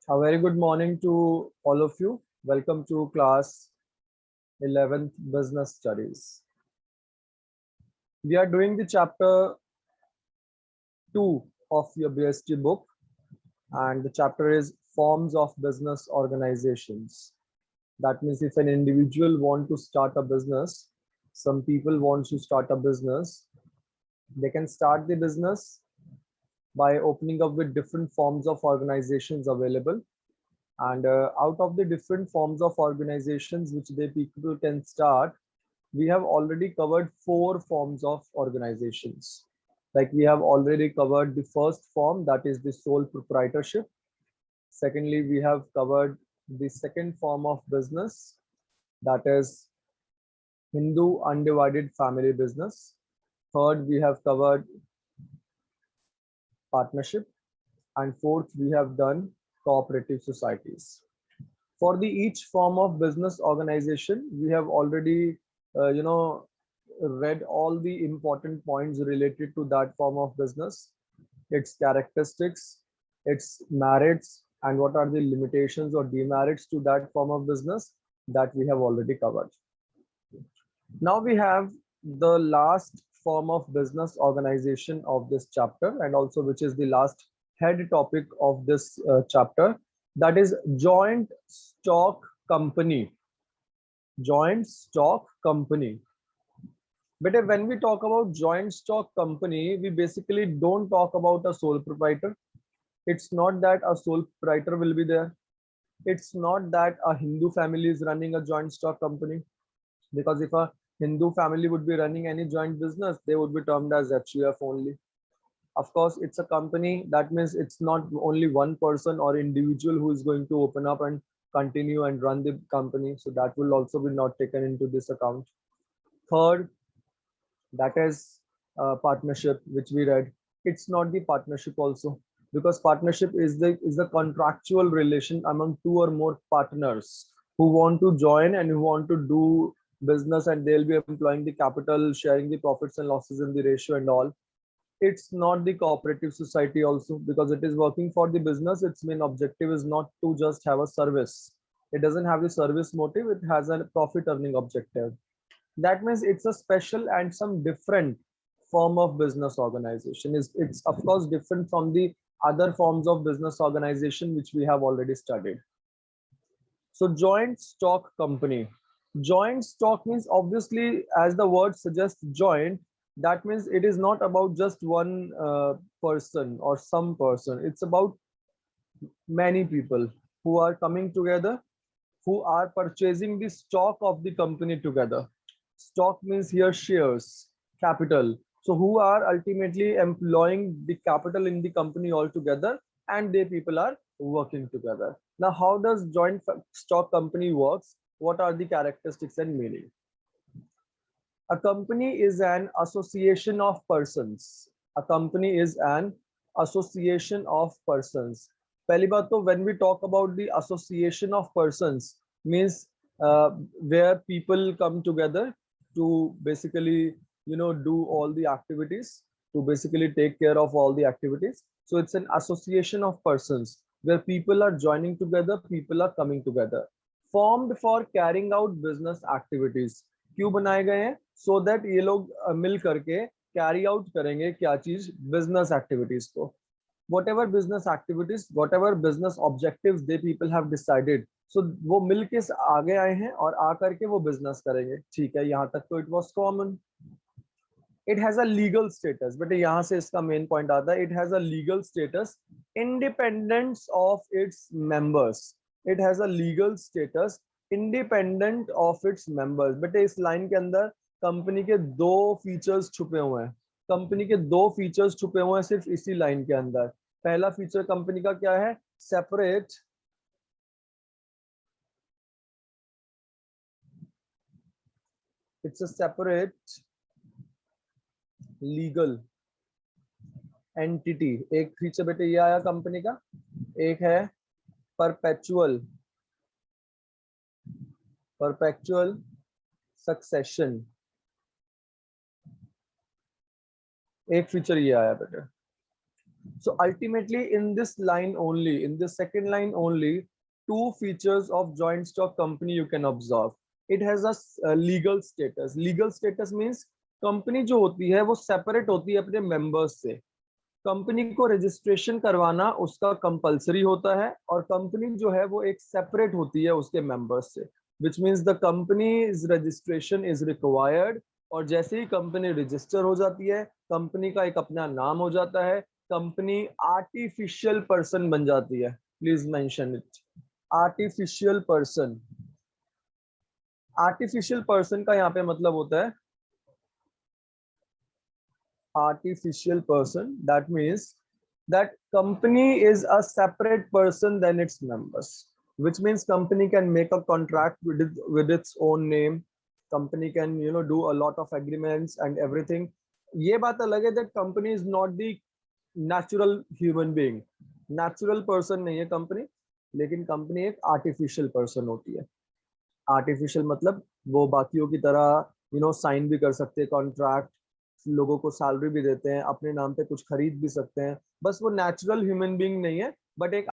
A very good morning to all of you. Welcome to class 11th Business Studies. We are doing the chapter 2 of your BST book, and the chapter is Forms of Business Organizations. That means if an individual want to start a business, some people want to start a business, they can start the business by opening up with different forms of organizations available. And out of the different forms of organizations which the people can start, we have already covered 4 forms of organizations. Like we have already covered the first form, that is the sole proprietorship. Secondly, we have covered the second form of business, that is Hindu undivided family business. Third, we have covered partnership. And fourth, we have done cooperative societies. For the each form of business organization, we have already read all the important points related to that form of business, its characteristics, its merits, and what are the limitations or demerits to that form of business that we have already covered. Now we have the last form of business organization of this chapter, and also which is the last head topic of this chapter, that is joint stock company. Joint stock company. But when we talk about joint stock company, we basically don't talk about a sole proprietor. It's not that a sole proprietor will be there. It's not that a Hindu family is running a joint stock company, because if a Hindu family would be running any joint business, they would be termed as HUF only. Of course, it's a company. That means it's not only one person or individual who is going to open up and continue and run the company. So that will also be not taken into this account. Third, that is partnership, which we read. It's not the partnership also, because partnership is the contractual relation among 2 or more partners who want to join and who want to do business, and they'll be employing the capital, sharing the profits and losses in the ratio and all. It's not the cooperative society also, because it is working for the business. Its main objective is not to just have a service. It doesn't have the service motive. It has a profit earning objective. That means it's a special and some different form of business organization. It's of course different from the other forms of business organization which we have already studied. So joint stock company. Joint stock means, obviously, as the word suggests, joint, that means it is not about just one person or some person. It's about many people who are coming together, who are purchasing the stock of the company together. Stock means here shares, capital. So who are ultimately employing the capital in the company altogether, and they people are working together. Now, how does joint stock company works? What are the characteristics and meaning? A company is an association of persons. A company is an association of persons. Pehli baat to, when we talk about the association of persons, means where people come together to basically do all the activities, to basically take care of all the activities. So it's an association of persons where people are joining together, people are coming together, formed for carrying out business activities. क्यों बनाए गए हैं? So that ये लोग मिल करके carry out करेंगे क्या चीज? Business activities को. Whatever business activities, whatever business objectives they people have decided, so वो मिल के आगे आए हैं और आ करके वो business करेंगे. ठीक है, यहाँ तक तो it was common. It has a legal status, but यहाँ से इसका main point आता है. It has a legal status independent of its members. It has a legal status independent of its members. But इस लाइन के अंदर company के 2 features छुपे हुए हैं. कंपनी के 2 फीचर्स छुपे हुए हैं सिर्फ इसी लाइन के अंदर. पहला फीचर कंपनी का क्या है? Separate it's a separate legal entity. एक फीचर बेटे ये आया कंपनी का. एक है परपेचुअल सक्सेशन. एक फीचर ये आया बेटे. So ultimately in this line only, in the second line only, two features of joint stock company you can observe. It has a legal status. Legal status means company जो होती है वो separate होती है अपने मेंबर्स से. Company को registration करवाना उसका कंपलसरी होता है और कंपनी जो है वो एक सेपरेट होती है उसके मेंबर्स से, which means the company is registration is required. और जैसे ही कंपनी रजिस्टर हो जाती है, कंपनी का एक अपना नाम हो जाता है, कंपनी आर्टिफिशियल पर्सन बन जाती है. Please mention it. Artificial person. Artificial person का यहाँ पे मतलब होता है artificial person. That means that company is a separate person than its members, which means company can make a contract with its own name. Company can do a lot of agreements and everything. ये बात अलग है that company is not the natural human being. Natural person नहीं है company, लेकिन company एक artificial person होती है. आर्टिफिशियल मतलब वो बाकियों की तरह साइन भी कर सकते हैं कॉन्ट्रैक्ट, लोगों को सैलरी भी देते हैं, अपने नाम पे कुछ खरीद भी सकते हैं, बस वो नेचुरल ह्यूमन बीइंग नहीं है बट एक.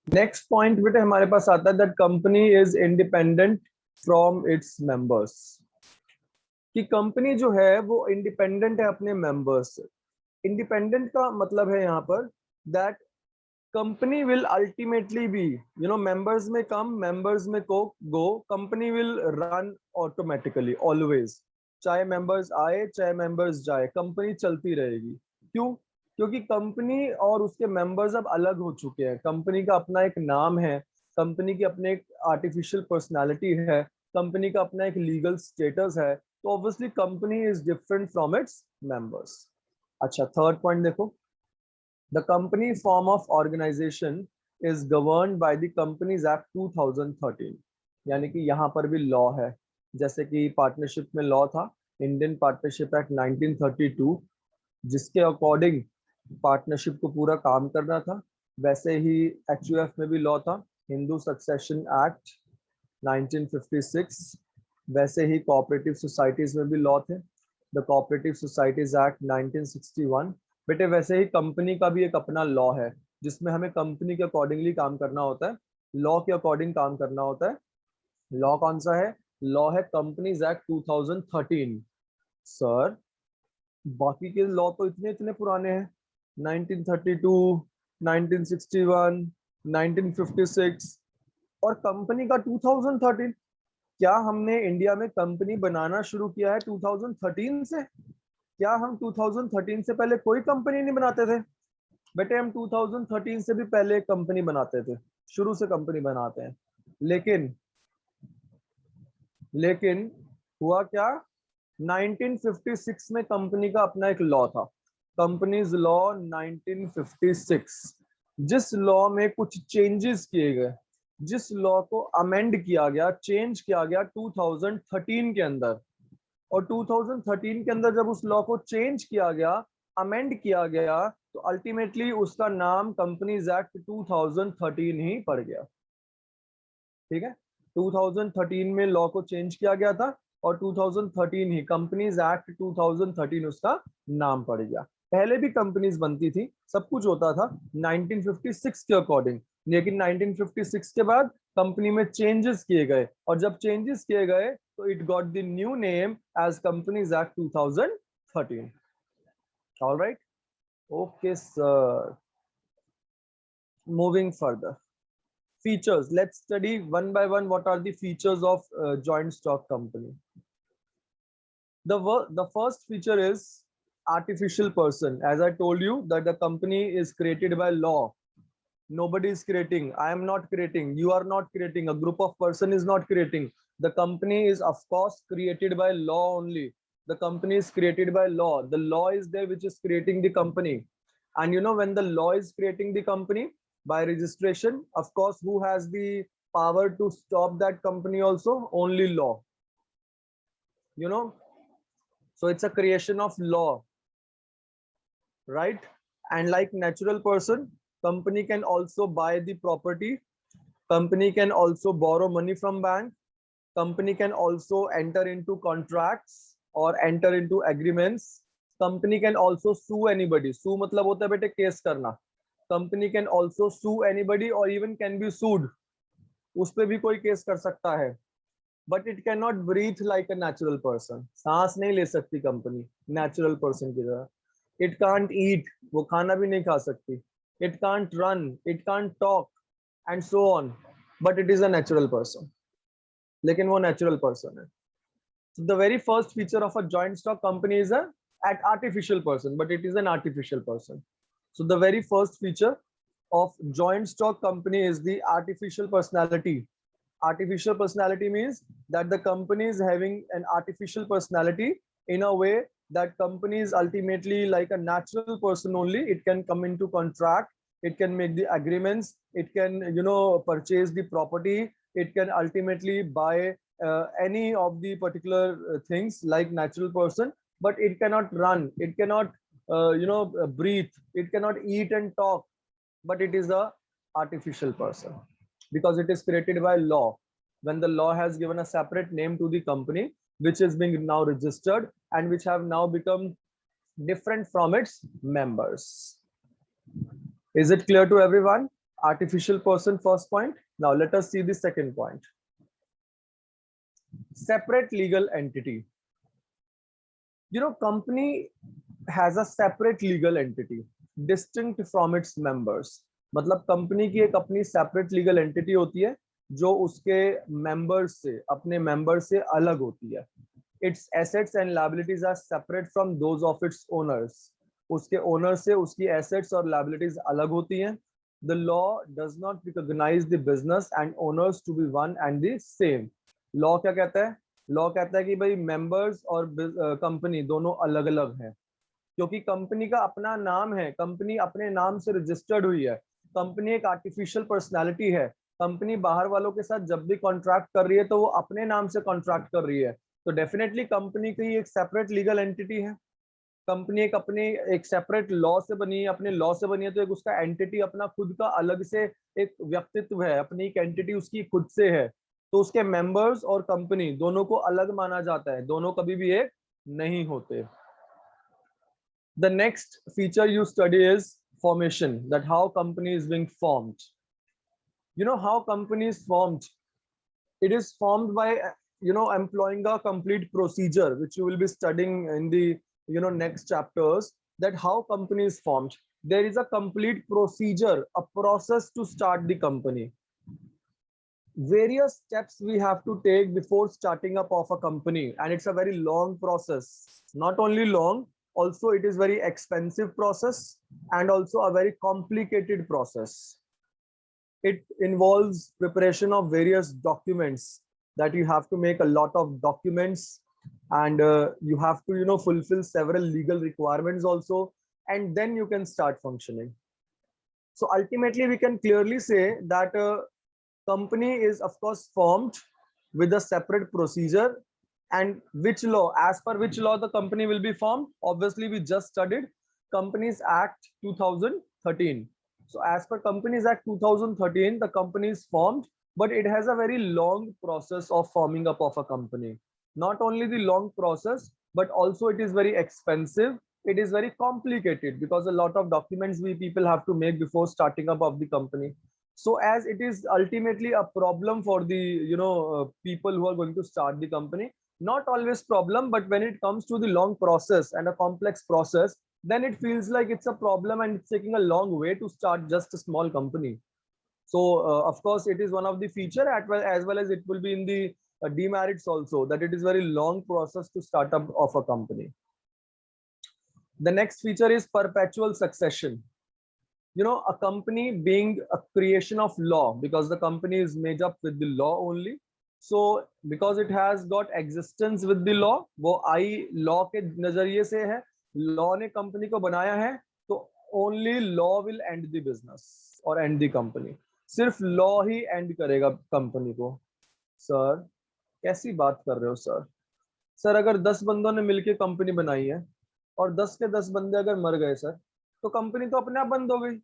नेक्स्ट पॉइंट बेटे हमारे पास आता है that company is independent from its members. कि कंपनी जो है वो इंडिपेंडेंट है अपने मेंबर्स से. इंडिपेंडेंट का मतलब है यहाँ पर that company will ultimately be members में कम मेंबर्स में go, company will run automatically always. चाहे मेंबर्स आए चाहे मेंबर्स जाए, कंपनी चलती रहेगी. क्यों? क्योंकि कंपनी और उसके मेंबर्स अब अलग हो चुके हैं. कंपनी का अपना एक नाम है, कंपनी की अपने एक आर्टिफिशियल पर्सनालिटी है, कंपनी का अपना एक लीगल स्टेटस है. तो obviously company is different from its members. अच्छा, थर्ड पॉइंट देखो. The company form of organization is governed by the Companies Act 2013. यानी कि यहाँ पर भी लॉ है. जैसे कि पार्टनरशिप में लॉ था, इंडियन पार्टनरशिप एक्ट 1932, जिसके अकॉर्डिंग पार्टनरशिप को पूरा काम करना था. वैसे ही एचयूएफ में भी लॉ था, हिंदू सक्सेशन एक्ट 1956. वैसे ही कोऑपरेटिव सोसाइटीज में भी लॉ थे, द कोऑपरेटिव सोसाइटीज एक्ट 1961. बेटे वैसे ही कंपनी का भी एक अपना लॉ है जिसमें हमें कंपनी के अकॉर्डिंगली काम करना होता है, लॉ के अकॉर्डिंग काम करना होता है. लॉ कौन सा है? लॉ है कंपनीज एक्ट 2013. सर बाकी के लॉ तो इतने इतने पुराने हैं, 1932, 1961, 1956 और कंपनी का 2013. क्या हमने इंडिया में कंपनी बनाना शुरू किया है 2013 से? क्या हम 2013 से पहले कोई कंपनी नहीं बनाते थे? बेटे हम 2013 से भी पहले कंपनी बनाते थे, शुरू से कंपनी बनाते हैं. लेकिन लेकिन हुआ क्या? 1956 में कंपनी का अपना एक लॉ था, कंपनीज लॉ 1956. जिस लॉ में कुछ चेंजेस किए गए, जिस लॉ को अमेंड किया गया, चेंज किया गया 2013 के अंदर. और 2013 के अंदर जब उस लॉ को चेंज किया गया, अमेंड किया गया, तो अल्टीमेटली उसका नाम कंपनीज एक्ट 2013 ही पड़ गया. ठीक है, 2013 में लॉ को चेंज किया गया था और 2013 ही कंपनीज एक्ट 2013 उसका नाम पड़ गया. पहले भी कंपनीज बनती थी, सब कुछ होता था 1956 के अकॉर्डिंग, लेकिन 1956 के बाद कंपनी में चेंजेस किए गए और जब चेंजेस किए गए तो it got the new name as Companies Act 2013. Alright, okay sir. Moving further. Features. Let's study one by one what are the features of joint stock company. The first feature is artificial person. As I told you that the company is created by law. Nobody is creating. I am not creating. You are not creating. A group of person is not creating. The company is of course created by law only. The company is created by law. The law is there which is creating the company. And when the law is creating the company, By registration, of course, who has the power to stop that company also? Only law, you know. So it's a creation of law, right? And like natural person, company can also buy the property, company can also borrow money from bank, company can also enter into contracts or enter into agreements, company can also sue anybody. Sue मतलब होता है बेटे case करना. Company can also sue anybody or even can be sued. उस पे भी कोई case कर सकता है. But it cannot breathe like a natural person. सांस नहीं ले सकती कंपनी natural person की तरह. It can't eat, वो खाना भी नहीं खा सकती. It can't run, it can't talk, and so on. But it is a natural person. लेकिन वो natural person है. So the very first feature of a joint stock company is an artificial person, but it is an artificial person. So the very first feature of joint stock company is the artificial personality. Artificial personality means that the company is having an artificial personality in a way that company is ultimately like a natural person only. It can come into contract, it can make the agreements, it can, you know, purchase the property, it can ultimately buy any of the particular things like natural person, but it cannot run, it cannot breathe, it cannot eat and talk, but it is a artificial person because it is created by law. When the law has given a separate name to the company, which is being now registered and which have now become different from its members. Is it clear to everyone? Artificial person, first point. Now let us see the second point. Separate legal entity. You know, company has a separate legal entity distinct from its members. मतलब company की एक अपनी separate legal entity होती है जो उसके members से, अपने मेंबर से अलग होती है. Its assets and liabilities are separate from those of its owners. उसके ओनर से उसकी एसेट्स और लायबिलिटीज अलग होती हैं. The law does not recognise the business and owners to be one and the same. Law क्या कहता है? लॉ कहता है कि भाई मेंबर्स और कंपनी दोनों अलग अलग हैं, क्योंकि कंपनी का अपना नाम है, कंपनी अपने नाम से रजिस्टर्ड हुई है, कंपनी एक आर्टिफिशियल पर्सनालिटी है. कंपनी बाहर वालों के साथ जब भी कॉन्ट्रैक्ट कर रही है तो वो अपने नाम से कॉन्ट्रैक्ट कर रही है, तो डेफिनेटली कंपनी की एक सेपरेट लीगल एंटिटी है. कंपनी एक अपनी एक सेपरेट लॉ से बनी है, अपने लॉ से बनी है, तो एक उसका एंटिटी अपना खुद का अलग से एक व्यक्तित्व है, अपनी एक एंटिटी उसकी खुद से है. तो उसके मेंबर्स और कंपनी दोनों को अलग माना जाता है, दोनों कभी भी एक नहीं होते. The next feature you study is formation, that how company is being formed. You know how company is formed? It is formed by employing a complete procedure which you will be studying in the next chapters, that how company is formed. There is a complete procedure, a process to start the company. Various steps we have to take before starting up of a company, and it's a very long process. Not only long, also it is very expensive process and also a very complicated process. It involves preparation of various documents, that you have to make a lot of documents, and you have to fulfill several legal requirements also, and then you can start functioning. So ultimately we can clearly say that company is of course formed with a separate procedure. And which law, as per which law the company will be formed? Obviously we just studied Companies Act 2013. So as per Companies Act 2013, the company is formed, but it has a very long process of forming up of a company. Not only the long process, but also it is very expensive, it is very complicated, because a lot of documents we people have to make before starting up of the company. So as it is ultimately a problem for the people who are going to start the company, not always problem, but when it comes to the long process and a complex process, then it feels like it's a problem and it's taking a long way to start just a small company. So of course it is one of the feature, as well as it will be in the demerits also, that it is very long process to start up of a company. The next feature is perpetual succession. A company being a creation of law, because the company is made up with the law only. So because it has got existence with the law, वो आई law के नजरिए से है, law ने company को बनाया है, तो only law will and the business और एंड द कंपनी। सिर्फ लॉ ही एंड करेगा कंपनी को। सर कैसी बात कर रहे हो सर? सर अगर 10 बंदों ने मिलकर कंपनी बनाई है और 10 के 10 बंदे अगर मर गए सर, तो कंपनी तो अपने आप बंद हो गई।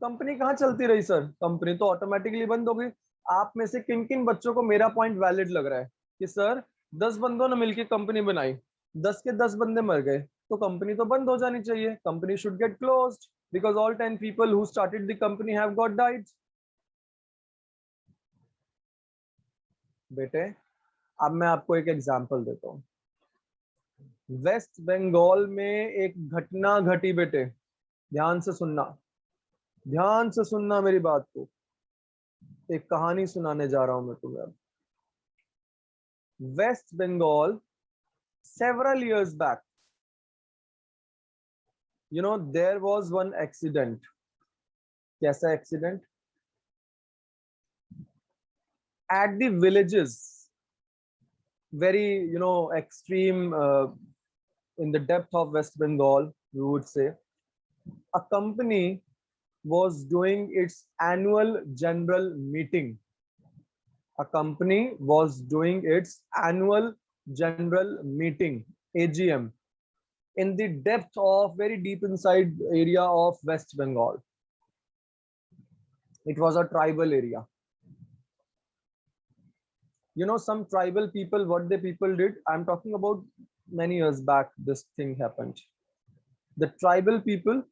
कंपनी कहाँ चलती रही सर? कंपनी तो ऑटोमेटिकली बंद हो गई। आप में से किन किन बच्चों को मेरा पॉइंट वैलिड लग रहा है कि सर 10 बंदों ने मिलकर कंपनी बनाई, 10 के 10 बंदे मर गए, तो कंपनी तो बंद हो जानी चाहिए, company should get closed because all 10 people who started the company have got died. बेटे अब मैं आपको एक एग्जांपल देता हूँ। वेस्ट बंगाल में एक घटना घटी बेटे, ध्यान से सुनना, ध्यान से सुनना मेरी बात को। एक कहानी सुनाने जा रहा हूं मैं तुम्हें। West Bengal several years back, there was one accident. कैसा accident? at the villages, very extreme, in the depth of West Bengal, we would say, a company was doing its annual general meeting. A company was doing its annual general meeting, AGM, in the depth of very deep inside area of West Bengal. It was a tribal area. Some tribal people, what the people did, I'm talking about many years back, this thing happened. The tribal people,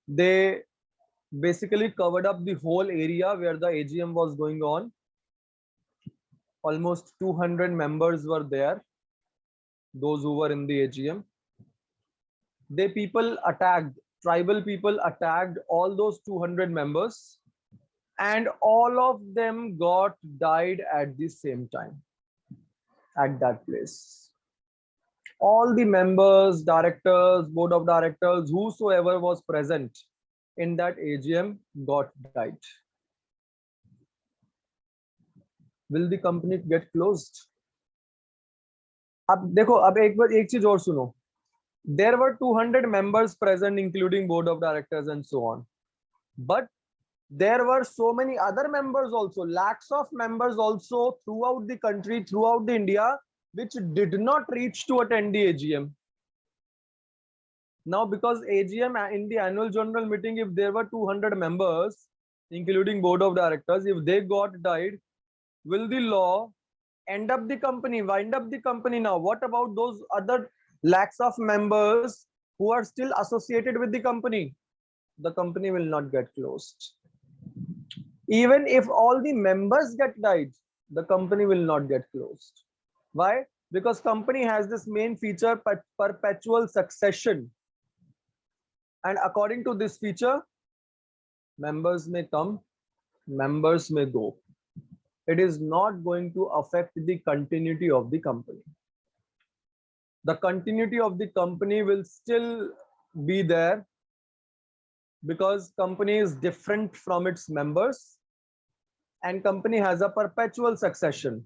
they basically covered up the whole area where the AGM was going on. Almost 200 members were there, those who were in the AGM. Tribal people attacked all those 200 members, and all of them died at the same time at that place. All the members, directors, board of directors, whosoever was present in that AGM died. Will the company get closed? अब देखो, अब एक चीज और सुनो. There were 200 members present, including board of directors and so on. But there were so many other members also, lakhs of members also throughout the country, throughout the India, which did not reach to attend the AGM. Now, because AGM in the annual general meeting, if there were 200 members, including board of directors, if they died, will the law wind up the company now? What about those other lakhs of members who are still associated with the company? The company will not get closed. Even if all the members died, the company will not get closed. Why? Because company has this main feature, perpetual succession. And according to this feature, members may come, members may go. It is not going to affect the continuity of the company. The continuity of the company will still be there because company is different from its members, and company has a perpetual succession.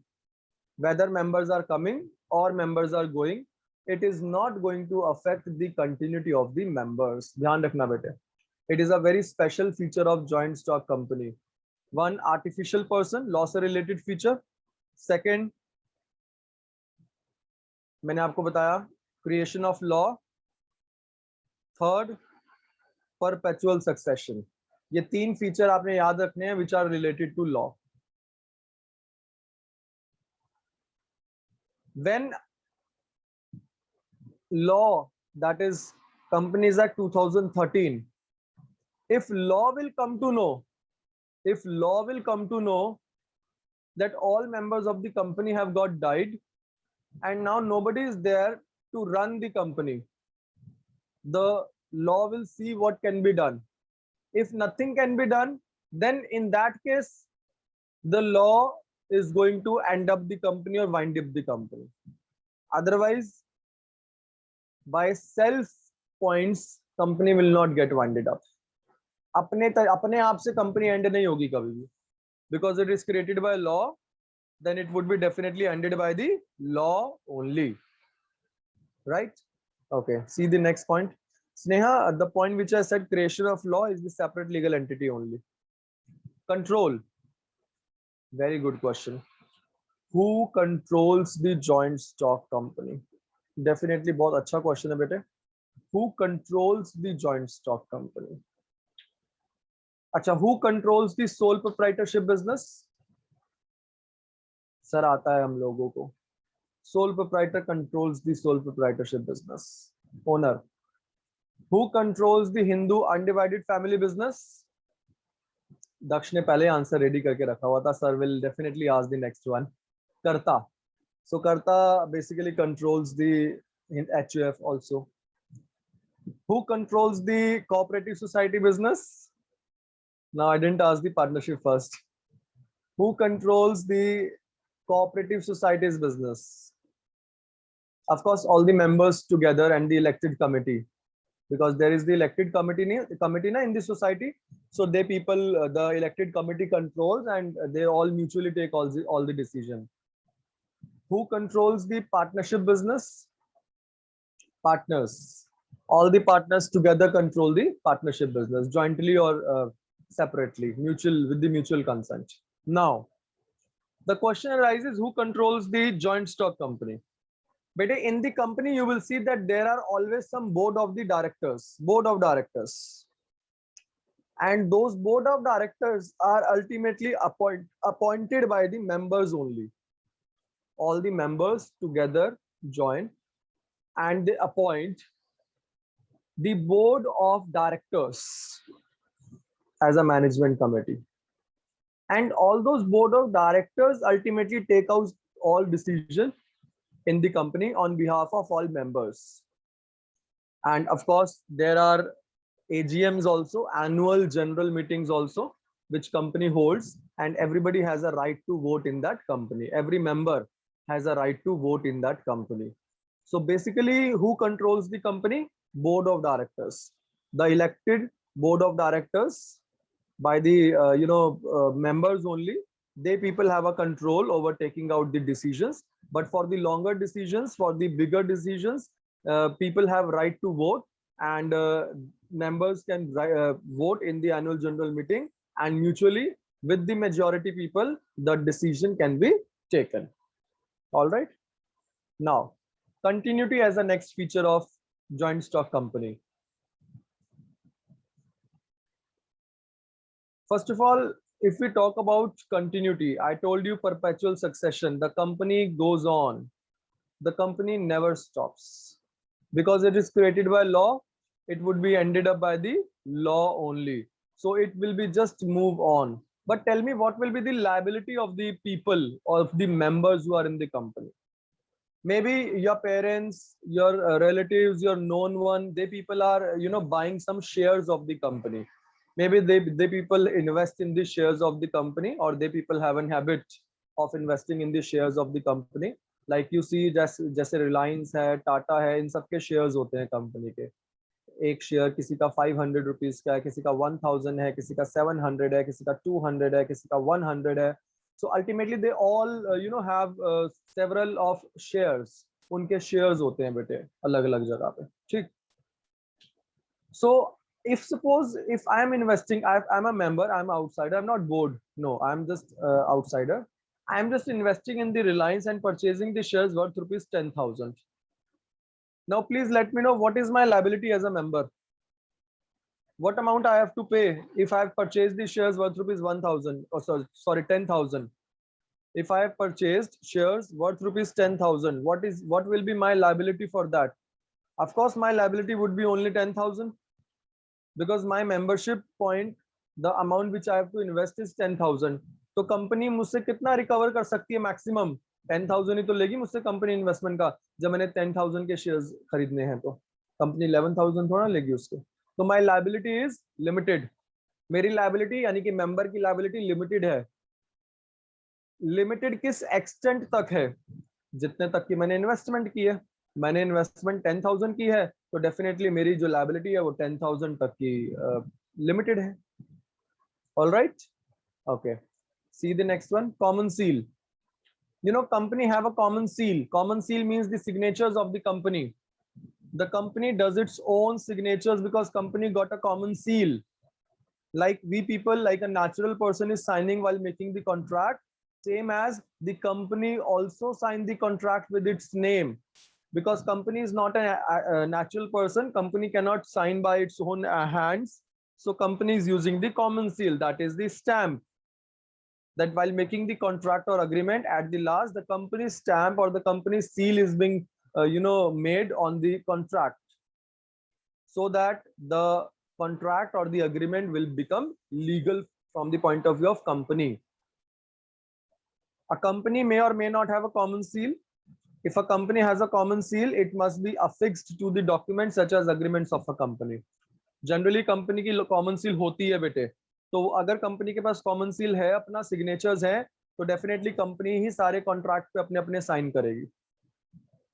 Whether members are coming or members are going, it is not going to affect the continuity of the members. Dhyan rakhna bete. It is a very special feature of joint stock company. One, artificial person, law से related feature. Second, मैंने आपको बताया, creation of law. Third, perpetual succession. ये तीन feature आपने याद रखने हैं which are related to law. When law, that is Companies Act 2013, if law will come to know that all members of the company have died and now nobody is there to run the company, the law will see what can be done. If nothing can be done, then in that case, the law is going to end up the company or wind up the company. Otherwise, by self points, company will not get winded up. अपने आप से company and नहीं होगी कभी भी, because it is created by law, then it would be definitely ended by the law only, right? Okay, see the next point. Sneha, the point which I said, creation of law is the separate legal entity only. Control. Very good question. Who controls the joint stock company? Definitely बहुत अच्छा question है बेटे. Who controls the joint stock company? अच्छा, who controls the sole proprietorship business? Sir आता है हम लोगों को. Sole proprietor controls the sole proprietorship business. Owner. Who controls the Hindu undivided family business? दक्ष ने पहले आंसर रेडी करके रखा हुआ था. Sir will definitely ask the next one. कर्ता. So Karta basically controls the HUF also. Who controls the cooperative society business? Now I didn't ask the partnership first. Who controls the cooperative society's business? Of course, all the members together and the elected committee, because there is the elected committee in the society. So they people, the elected committee controls, and they all mutually take all the decision. Who controls the partnership business? Partners. All the partners together control the partnership business, jointly or separately, with the mutual consent. Now, the question arises, who controls the joint stock company? But in the company, you will see that there are always some board of directors. And those board of directors are ultimately appointed by the members only. All the members together join and they appoint the board of directors as a management committee. And all those board of directors ultimately take out all decisions in the company on behalf of all members. And of course, there are AGMs also, annual general meetings also, which company holds, and everybody has a right to vote in that company. Every member has a right to vote in that company. So basically, who controls the company? Board of directors. The elected board of directors by the members only. They people have a control over taking out the decisions. But for the longer decisions, for the bigger decisions, people have right to vote, and members can vote in the annual general meeting, and mutually with the majority people, the decision can be taken. All right. Now, continuity as the next feature of joint stock company. First of all, if we talk about continuity, I told you perpetual succession. The company goes on. The company never stops. Because it is created by law, it would be ended up by the law only. So it will be just move on. But tell me, what will be the liability of the people or of the members who are in the company? Maybe your parents, your relatives, your known one, they people are, buying some shares of the company. Maybe they people invest in the shares of the company, or they people have a habit of investing in the shares of the company. Like you see, जैसे Reliance है, Tata है, इन सबके shares होते हैं company के. एक share किसी का 500 रुपीज का है, किसी का 1000 है, किसी का 700 है, किसी का 200 है, किसी का 100 है. So ultimately they all have several of shares. उनके shares होते हैं बेटे अलग अलग जगह पे. ठीक. So if suppose if I am investing, I'm a member, I'm outsider, I'm not board, no, I'm just outsider. I'm just investing in the Reliance and purchasing the shares worth rupees 10,000. Now please let me know, what is my liability as a member? What amount I have to pay if I have purchased the shares worth rupees 1,000, or sorry 10,000. If I have purchased shares worth rupees 10,000, what will be my liability for that? Of course, my liability would be only 10,000, because my membership point, the amount which I have to invest is 10,000. तो company मुझसे कितना recover कर सकती है? Maximum 10,000 ही तो लेगी मुझसे company investment का. जब मैंने 10,000 के शेयर्स खरीदने हैं तो कंपनी 11,000 थोड़ा लेगी उसके. तो माय लायबिलिटी इज लिमिटेड. मेरी लायबिलिटी यानी कि मेंबर की लायबिलिटी लिमिटेड है. लिमिटेड किस एक्सटेंट तक है? जितने तक की मैंने इन्वेस्टमेंट की है. मैंने इन्वेस्टमेंट 10,000 की है, तो डेफिनेटली मेरी जो लायबिलिटी है वो 10,000 तक की लिमिटेड है. All right. Okay, see the next one, common seal. Company have a common seal. Common seal means the signatures of the company. The company does its own signatures because company got a common seal. Like we people, like a natural person is signing while making the contract, same as the company also sign the contract with its name, because company is not a natural person. Company cannot sign by its own hands. So company is using the common seal, that is the stamp, that while making the contract or agreement, at the last the company's stamp or the company's seal is being made on the contract, so that the contract or the agreement will become legal from the point of view of company. A company may or may not have a common seal. If a company has a common seal, it must be affixed to the documents such as agreements of a company. Generally company की common seal होती है बेटे, तो अगर company के पास common seal है, अपना signatures है, तो डेफिनेटली कंपनी ही सारे कॉन्ट्रैक्ट पे अपने अपने साइन करेगी.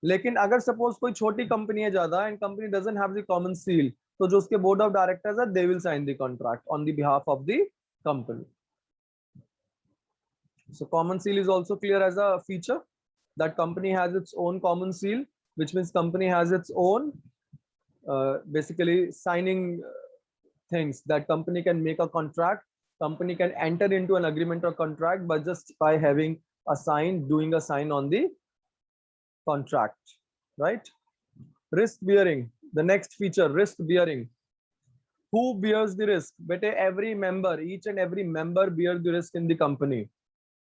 लेकिन अगर सपोज कोई छोटी कंपनी है ज्यादा and company doesn't have the common seal, तो जो उसके बोर्ड ऑफ डायरेक्टर्स है, they will sign the contract on the behalf of the company. So common seal is also clear as a feature that company has its own common seal, which means company has its own basically signing things, that company can make a contract, company can enter into an agreement or contract by just by having a sign, doing a sign on the contract, right? Risk bearing, the next feature, risk bearing. Who bears the risk? But every member, each and every member bears the risk in the company,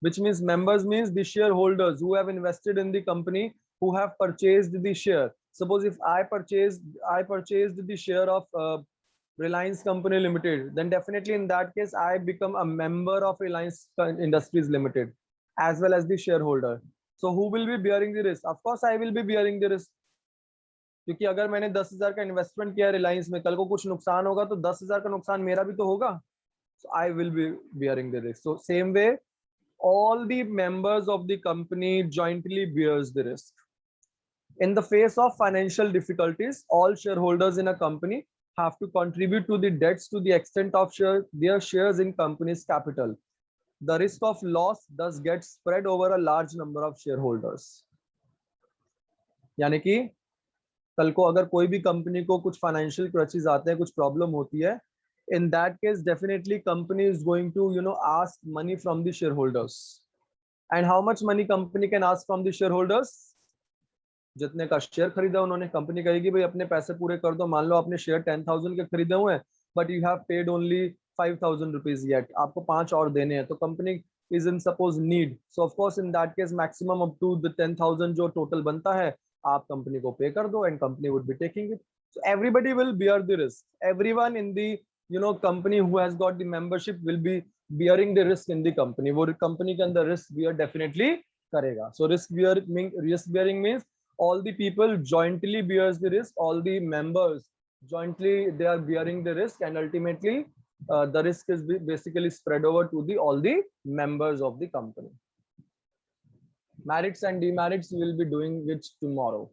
which means members means the shareholders who have invested in the company, who have purchased the share. Suppose if I purchased the share of Reliance Company Limited, then definitely in that case I become a member of Reliance Industries Limited as well as the shareholder. So who will be bearing the risk? Of course I will be bearing the risk, क्योंकि अगर मैंने 10,000 का investment किया रिलायंस में, कल को कुछ नुकसान होगा तो 10,000 का नुकसान मेरा भी तो होगा. So I will be bearing the risk. So same way, all the members of the company jointly bears the risk. In the face of financial difficulties, all shareholders in a company have to contribute to the debts to the extent of their shares in company's capital. The risk of loss thus gets spread over a large number of shareholders. यानी कि कल को अगर कोई भी company को कुछ financial crutches आते हैं, कुछ प्रॉब्लम होती है, in that case definitely company is going to ask money from the shareholders. And how much money company can ask from the shareholders? जितने का शेयर खरीदा उन्होंने, कंपनी कहेगी भाई अपने पैसे पूरे कर दो. मान लो आपने शेयर 10,000 के खरीदे हुए हैं, but you have paid only 5,000 rupees yet, आपको 5 और देने हैं, तो company is in suppose need. So of course in that case maximum up to the 10,000 जो टोटल बनता है आप कंपनी को पे कर दो, and company would be taking it. So everybody will bear the risk. Everyone in the company who has got the membership will be bearing the risk in the company. वो company के अंदर risk beer definitely करेगा. So risk bearing means all the people jointly bears the risk, all the members jointly they are bearing the risk, and ultimately the risk is basically spread over to all the members of the company. Merits and demerits we will be doing which tomorrow.